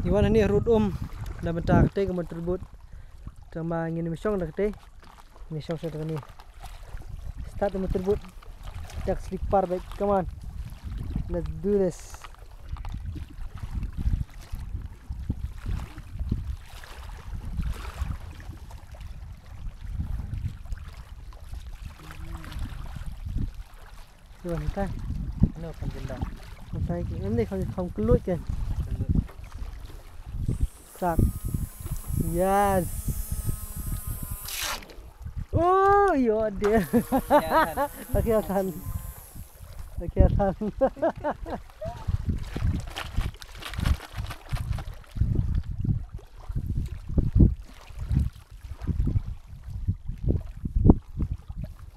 Iwan ini rut dah bentar kete kemudian terbut sama ingin misong dah kete misong sudah ni start kemudian terbut jak slipper baik, come on, let's do this. Rồi ta nó không dính đâu tay em đây không cứ lụi kìa sạc yes oh yo dear kelihatan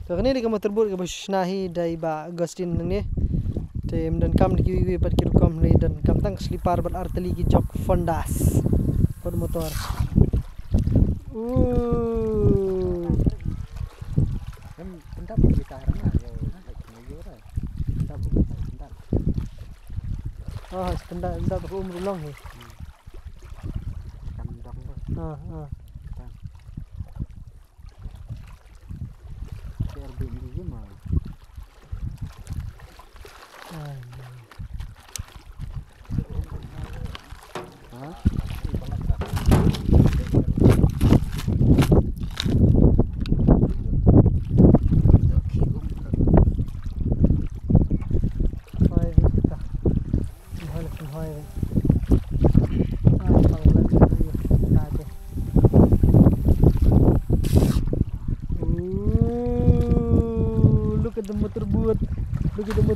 so kini di kamu terbut ke nahi dari ba Agustin ni tem dan kam di kiwi bat kilo kam ni dan kam tang slipar bat arteli ki jok fondas pod motor pendap kita harana yo pendap oh pendap aku long ni pendap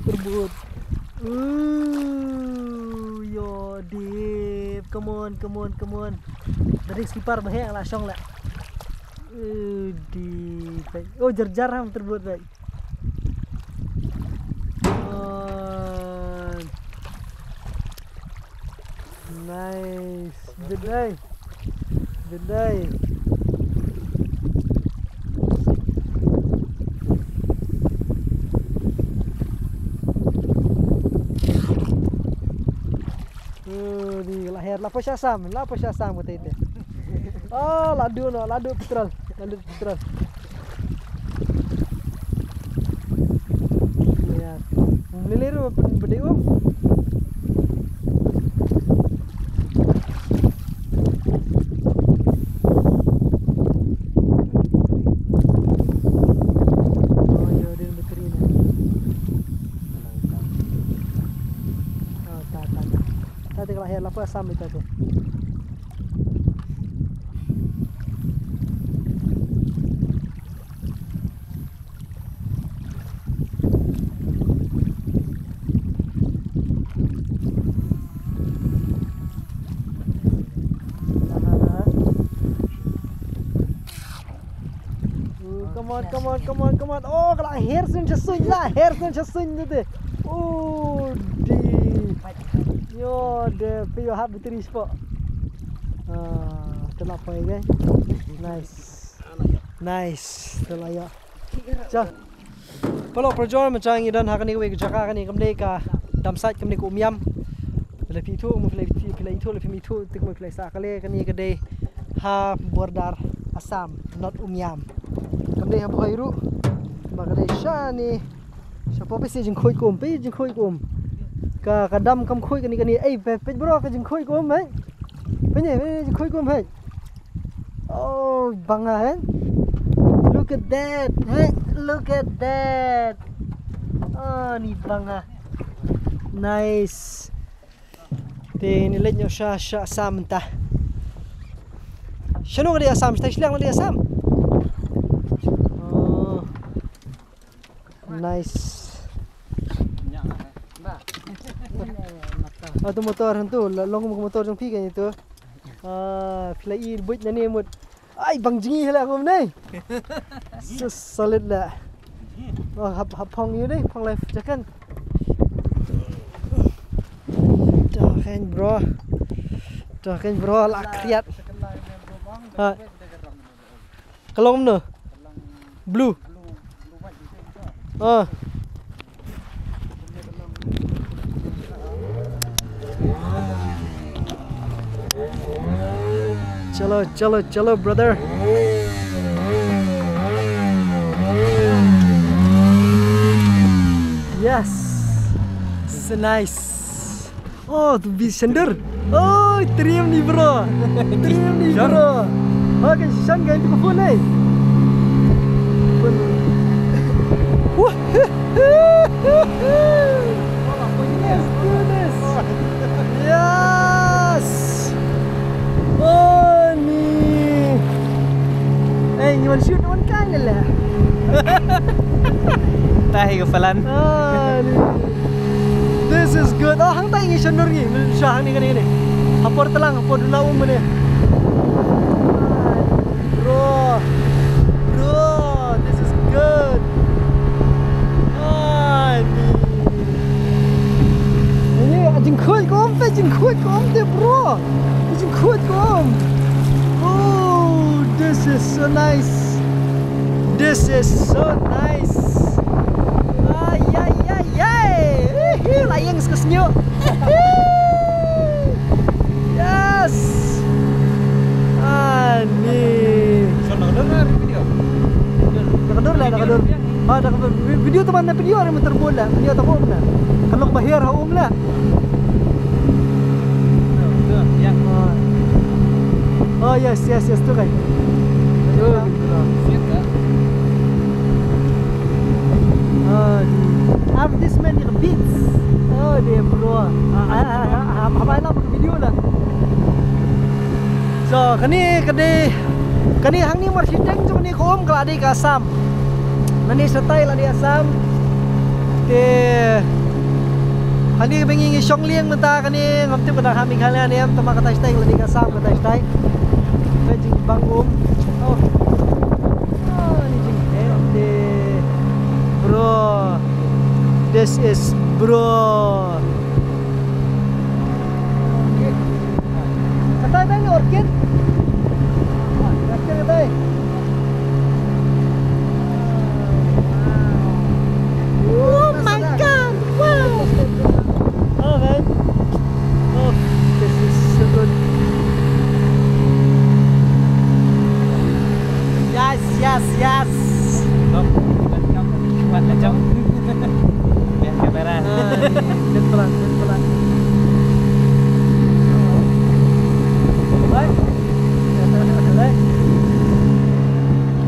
terbut. Yo deep, come on. Dari skipar bahaya langsung lah. Deep. Oh jar ham terbut baik. Nice. Good day. Di lahir lapor syasam kata itu. Oh, ladu petrol. Ya. Meliru bede tadi lahir lapor asam itu tu. Come on. Oh, kalau hair sun chasuin tu. Oh, di. Yo, the pio hab betri spot. Telah apa ya? Nice. Telah ya. Jah. Kalau perjuangan macam ini dan hakani we kerja kani kemde ka damsat kemde ku miam. Lebih itu, pilih itu, tik mau pilih sakale kani kedai ha bordar Assam, not miam. Kemde ha bhairu. Bagade shani. Siapa pesi jeng khoi kum. Ka kadam kam khoi kani pe bro ka jeng khoi kum hai. Penye jeng khoi kum hai. Oh, banga hai. Look at that. Oh, ni banga. Nice. Te ni letnyo sha Assam ta. Shano ka di Assam, stai silang di Assam. Oh. Nice. Tu motor tu, long motor jong pi kan itu. Play buat nani mut. Ai bang jingi lah aku ni. Solid lah. Oh, hap pong you ni, pong life jakan. Dah kan bro lah kriat. Kelong no. Blue. Chalo, brother. Yes, so nice. Oh, tu bis sender. Oh, terima nih bro. Terima nih bro. Okay, Shan gaya itu phone nih. Wah. Let's do this. Yes. Oh, nih. Hey, you want to shoot one kind lah? Tahi kefalan. This is good. Oh, hang tayo ngisyon nuri. Siya hang ni. Hapor talang, hapor dulaw mo ni. Bro, this is good. Ini ajeng kuat kom, deh bro. Ajeng kuat kom. Oh, this is so nice. This is so nice. Layang sekesnyo. Yes. Ani. Dengar video. Nakadur. Video teman na video ari meterbol lah. Video ta kom na. Kalau bahir haum lah. Ya. Oh yes tu kan. Have this many beats. Oh dia bro. Apa nak video lah. So kani hang ni marsideng tu ni kom keladi ke Assam. Nani style lah di Assam. Kani bengi ngisong liang mata kani ngamti pada kami kalian ni am tama kata style ladi ke Assam kata style. Bejing bangum. Oh. Ni jing bro. This is bro. Kata ni orchid. Kata. Oh my god. Wow. Oh man. Oh, this is so good. Yes. Kuat kacau. Biar kamera. Dan pelan. Baik.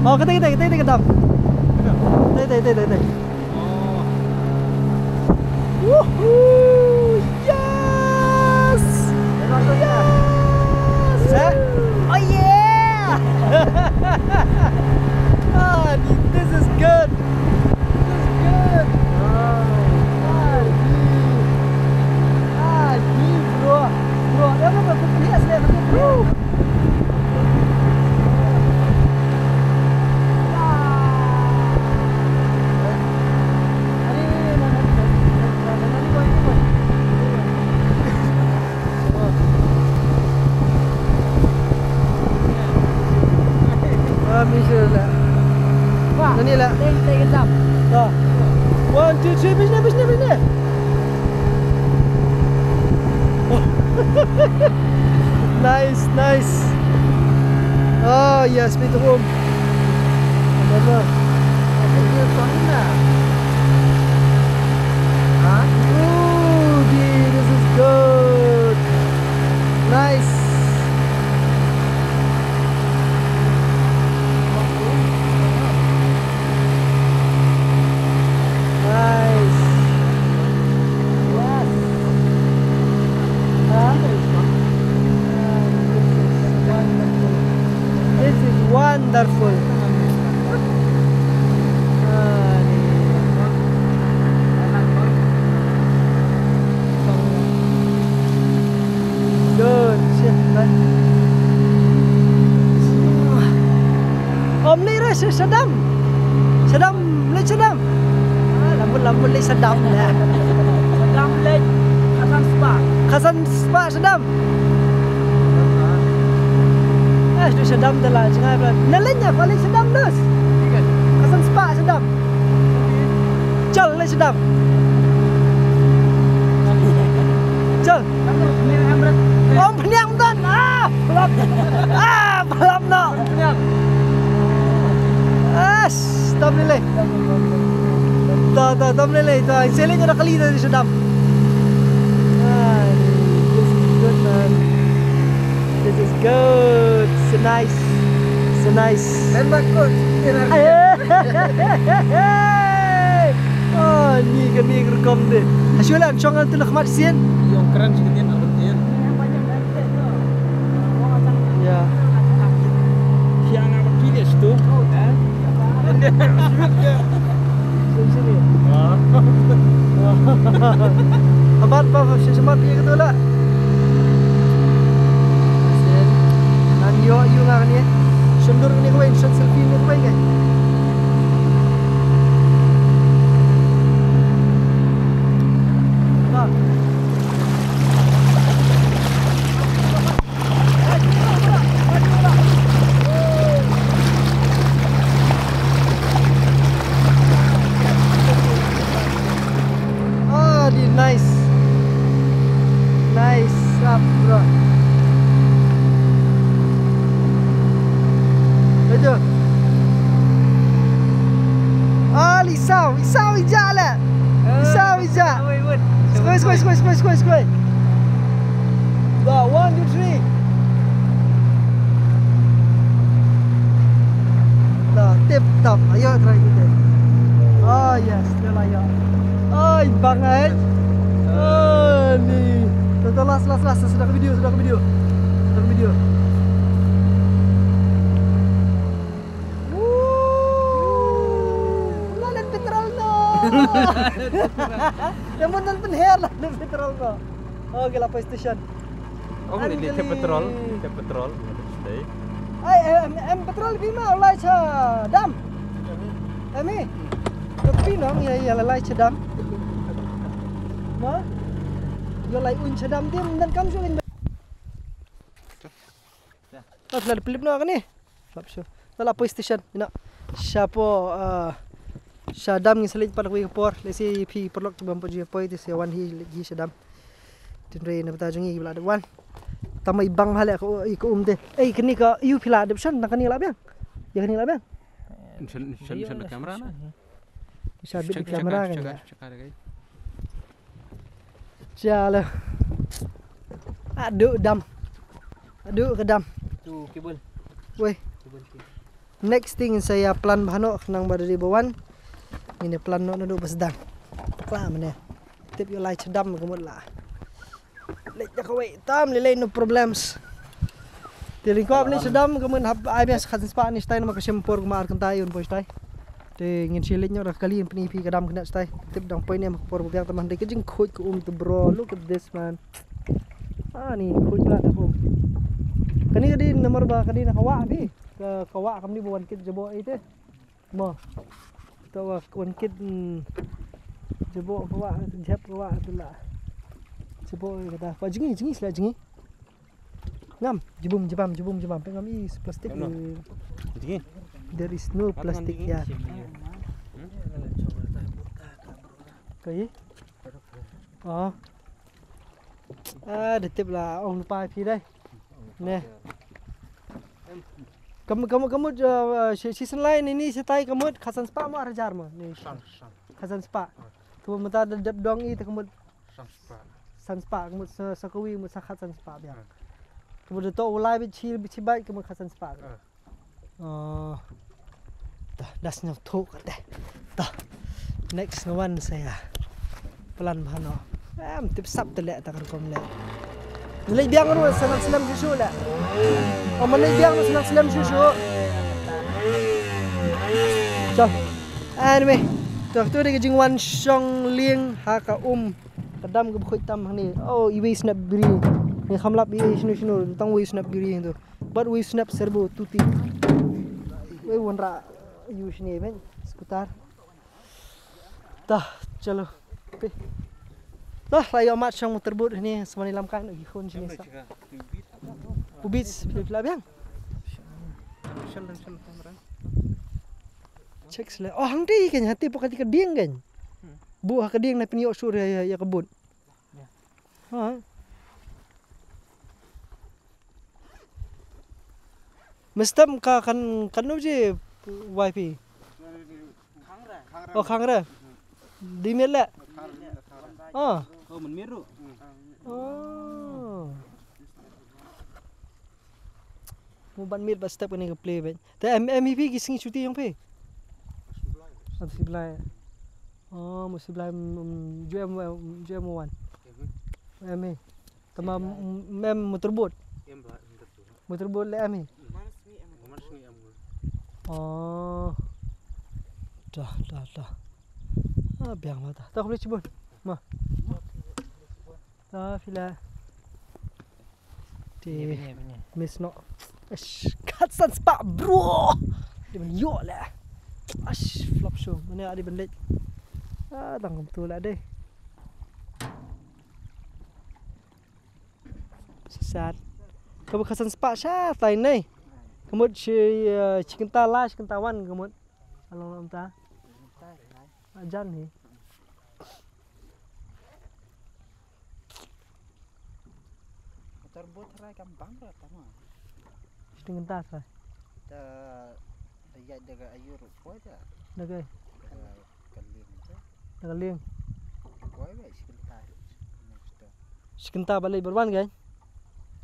Oh, kita kedap. Kita. Oh. Woohoo! Yes! Oh yeah! This is good. Bro, dia apa berhias dia bro. Misalnya. Wah, ini lah. Take it up. 1, 2, 3, bisnya. Nice. Oh yes, me too. Apa? Ini sana. Hah? Oh, this is good. Nice. Wonderful. Good. Om ni rasa sedam. Sedam. Lambun le sedam lah. Sedam le Khasan Spa sedam. Itu sedam dah lah. Jangan berat. Nalanya paling sedam dus. Khasan Spa sedam. Jal le sedam. Jal. Om peniang dan. Pelak. Dam lele. Dam lele. Selenya dah kali tadi sedap. This is good, man. This is good. So nice. So nice. Dan bagus. Oh, ni kan ni rekam deh. Asyulan chongan tu nak mat sien. Yang keren sekalian alutnya. Ya. Yang apa pilih tu? Sini. Abat pa semat piye gitu lah. Sen. Nan yo ngah ni. Sundur ni ko shot selfie ni ko ke. Nice. Nice up, bro. Aduh. Lisau hijau lah. Lisau hijau. Square. Dah, 1, 2, 3. Dah, tip top. Ayo try kita. Oh yes, dah layak. Ay, banget. Oh, ni. Tonton las. Sudah ke video. Lalat petrol no. Yang mana penher lah petrol no. Oh, gila Power Station. Oh, ini tip petrol. Stay. Ay, petrol bima lai cha dam. Ami. Tapi no, ya lai cha dam. Ma? Yo lai un cha dam tim dan kam sulin. Oh, telah pelip no kan ni. Flap show. Telah Power Station. Ina. Siapa Shadam ni selit pada kuih por. Lesi pi perlok tu bampu jual poi tu sewan hi Shadam. Tinre na bata jungi bila ada wan. Tama ibang hal aku deh. Kini ka you pila adoption nak kani labang. Ya kani labang. Shun kamera na. Bisa bit kamera kan. Jala. Aduh ke dam. Tu kabel. Weh. Next thing saya plan bahano nang pada di bawah. Ini plan no duduk bersedang. Klah mana. Tip yo lai cedam kemud lah. Lek jak wei tam lele no problems. Tilingkop ni cedam kemud hab ai bias khatin spa ni stai nama kesempor kumar kentai un poi stai. Te ngin siliknya dah kali peni pi kadam kena stai. Tip dang poi ni mak por biak teman de kejing khoj ku tu bro. Look at this man. Ni khoj lah dah Kani kadi nomor ba kadi nak awak ni. Ke kawak kami buat kit jebok itu. Mo. Tahu kawan kit jebok kawak jeb kawak tu lah. Jebok kata. Apa jengi sila jengi. Ngam jebum pengam is plastik. Jengi. There is no plastic ya. Kaya? Oh. Detik lah. Oh lupa pi dah. Neh. Kamu season lain ini setai kamu khasan spa mau arajar mau ni khasan spa tu mata dep dong i kamu san spa kamu sakawi kamu khasan spa biar kamu tu ulai bici baik kamu khasan spa oh dah dasnya thuk dah next one saya pelan bahano tip sap telek tak kom lek Nilai biang nu senang selam susu lah. Oh mana biang nu senang selam susu. Jom. Anyway, tu dia kejing wan song liang haka kadam ke bukhoi tam ni. Oh iwi snap biri. Ni khamlap iwi sinu tang wi snap biri tu. But wi snap serbo tuti. Wi wanra use ni men skutar. Dah, chalo. Dah, layo mat sang terbut ni semua nilam kan ihun sini sa. Ubits pila biang. Cek sele. Oh hang di kan hati pokati keding kan. Buah keding na piniok sur ya kebun. Ha. Mestam ka kan je wifi. Oh khang re. Di met le. Oh. Oh menmiru. Oh. Mo ban mit ba step ni ke play ben. Ta MVP ki singi cuti yang pe. Masih belai. Oh, masih belai jual wan. Ame. Tama mem motorbot. Motorbot le ame. Oh. Dah. Ah, biang mata. Tak boleh cibun. Ma. Ah, fila. Di miss no. Ash, katsan spa bro. Dia men yo lah. Ash, flop show. Mana ada bendet. Ah, tangkap tu lah deh. Sesat. Kamu katsan spa sya tain ni. Kamu chicken tala, chicken tawan kamu. Along ta. Ajan ni. Motorbot rai gampang lah tama. Chicken tas lah. Ta ayat jaga ayur ko aja. Nagai. Kalim tu. Nagaling. Ko ai sebentar. Next. Chicken ta balai berwan kan?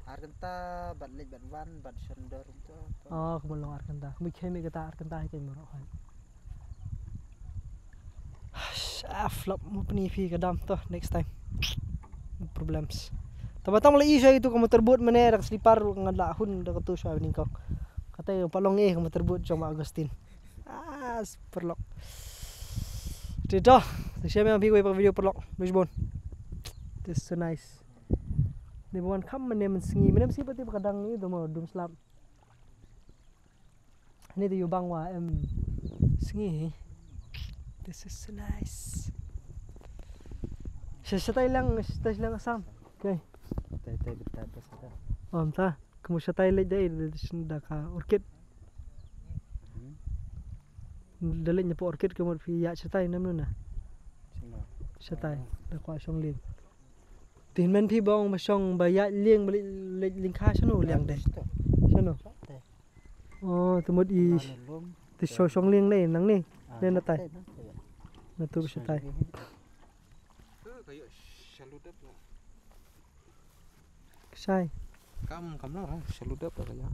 Arkenta batlet batwan bat sendor tu. Oh, kamu long arkenta. Kamu kemi kata arkenta kayak murah kan. Flop mo penipi kadam to next time. No problems. Tamatang mulai siya itu kamu terbut mana rak selipar ngadla hun dak tu siya ning kau. Kata yung palong kamu terbut cuma Agustin. Perlok. Dito, siya may ambil video perlok. Bishbon. This so nice. Ni bukan kam menem sengi menem si pati kadang ni domo dum slap. Ini tu yubang wa sengi. This is so nice. Siya lang asam. Okay. Tai betul betul. Entah, kamu siya tayo day da ka orchid. Dalit niya po orchid kamu ya siya tayo naman na. Siya tayo da ko asyong ling. Tin man pi bong masyong bayat ling ling ka siya no liang day. Siya no. Oh, tumod i ti syong ling na nang ni. Nen na tayo. Natubo siya tayo. Kayak shaludap lah. Say. Kamu lah shaludap lah kayak.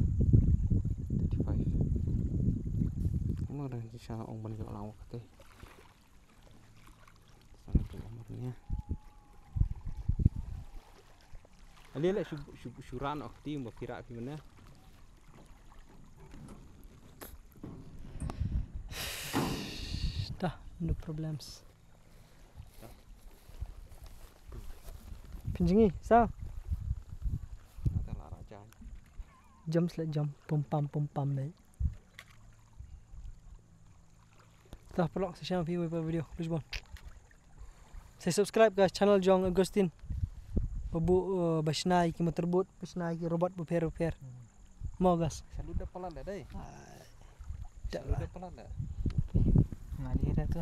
35. Kamu dah bisa orang banyak orang kata. Sana tu umurnya. Ali lah syuran akti mbak kira gimana? Dah, no problems. Pinjingi, sa? Adalah raja. Jam selek jam, pum pam deh. Dah pelok saya view video, Lisbon. Saya subscribe guys channel Jong Agustin. Babu basnai ki motorbot, basnai ki robot repair. Mau guys. Shaludap pala dah deh. Dah lah. Shaludap pala dah. Ngali dah tu.